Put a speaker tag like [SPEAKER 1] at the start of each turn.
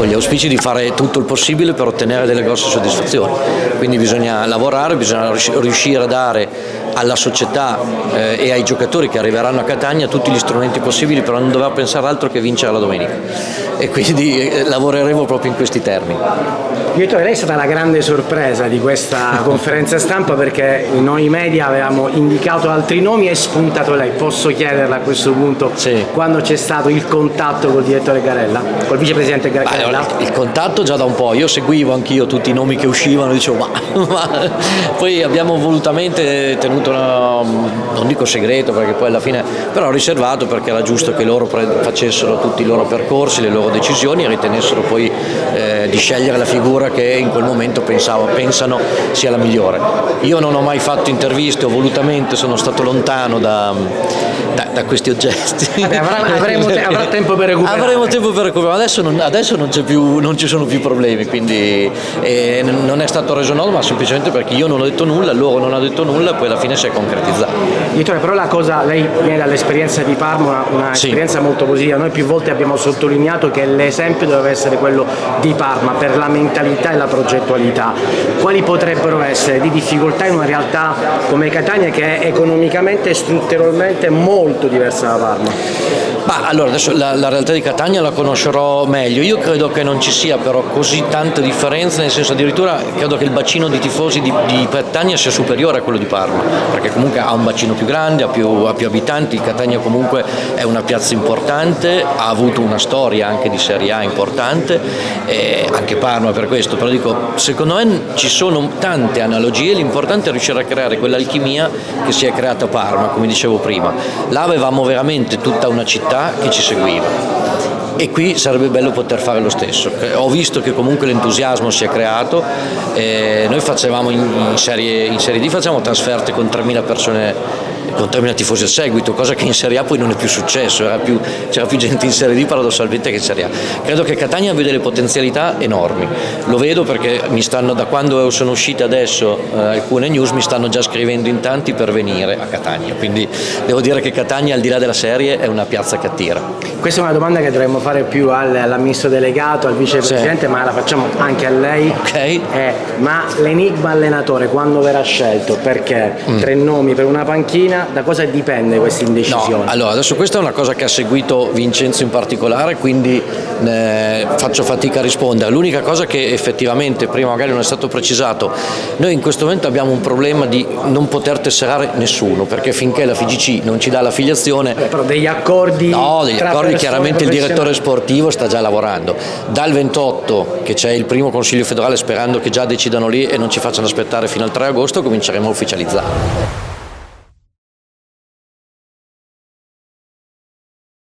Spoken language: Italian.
[SPEAKER 1] con gli auspici di fare tutto il possibile per ottenere delle grosse soddisfazioni. Quindi bisogna lavorare, bisogna riuscire a dare alla società e ai giocatori che arriveranno a Catania tutti gli strumenti possibili per non dover pensare altro che vincere la domenica, e quindi lavoreremo proprio in questi termini.
[SPEAKER 2] Direttore, lei è stata la grande sorpresa di questa conferenza stampa, perché noi media avevamo indicato altri nomi e spuntato lei. Posso chiederla a questo punto quando c'è stato il contatto col direttore Garella, col vicepresidente Garella?
[SPEAKER 1] Allora, il contatto già da un po', io seguivo anch'io tutti i nomi che uscivano, dicevo ma poi abbiamo volutamente tenuto non dico segreto, perché poi alla fine però riservato, perché era giusto che loro facessero tutti i loro percorsi, le loro decisioni, e ritenessero poi di scegliere la figura che in quel momento pensano sia la migliore. Io non ho mai fatto interviste, o volutamente sono stato lontano da questi oggetti.
[SPEAKER 2] Avrà tempo per recuperare.
[SPEAKER 1] Avremo tempo per recuperare. Adesso non ci sono più problemi, quindi non è stato reso nodo, ma semplicemente perché io non ho detto nulla, loro non hanno detto nulla, poi alla fine si è concretizzato.
[SPEAKER 2] Direttore, però lei viene dall'esperienza di Parma, una esperienza molto positiva. Noi più volte abbiamo sottolineato che l'esempio doveva essere quello di Parma per la mentalità e la progettualità. Quali potrebbero essere di difficoltà in una realtà come Catania, che è economicamente e strutturalmente molto diversa da Parma?
[SPEAKER 1] Allora, adesso la realtà di Catania la conoscerò meglio. Io credo che non ci sia però così tanta differenza, nel senso, addirittura credo che il bacino di tifosi di Catania sia superiore a quello di Parma, perché comunque ha un bacino più grande, ha più abitanti. Catania comunque è una piazza importante, ha avuto una storia anche di Serie A importante, anche Parma per questo, però dico, secondo me ci sono tante analogie, l'importante è riuscire a creare quell'alchimia che si è creata a Parma, come dicevo prima. Là avevamo veramente tutta una città che ci seguiva, e qui sarebbe bello poter fare lo stesso. Ho visto che comunque l'entusiasmo si è creato, noi facevamo in Serie D facciamo trasferte con 3.000 persone, con 3.000 tifosi al seguito, cosa che in Serie A poi non è più successo, c'era più gente in Serie D paradossalmente che in Serie A. Credo che Catania abbia delle potenzialità enormi, lo vedo perché da quando sono uscite adesso alcune news, mi stanno già scrivendo in tanti per venire a Catania, quindi devo dire che Catania, al di là della serie, è una piazza che attira.
[SPEAKER 2] Questa è una domanda che dovremmo fare più all'amministro delegato, al vicepresidente, ma la facciamo anche a lei.
[SPEAKER 1] Okay.
[SPEAKER 2] Ma l'enigma allenatore quando verrà scelto? Perché 3 nomi per una panchina, da cosa dipende questa indecisione?
[SPEAKER 1] No, allora adesso questa è una cosa che ha seguito Vincenzo in particolare, quindi faccio fatica a rispondere. L'unica cosa che effettivamente prima magari non è stato precisato: noi in questo momento abbiamo un problema di non poter tesserare nessuno, perché finché la FIGC non ci dà l'affiliazione,
[SPEAKER 2] però degli accordi
[SPEAKER 1] chiaramente il direttore sportivo sta già lavorando. Dal 28, che c'è il primo consiglio federale, sperando che già decidano lì e non ci facciano aspettare fino al 3 agosto, cominceremo a ufficializzare.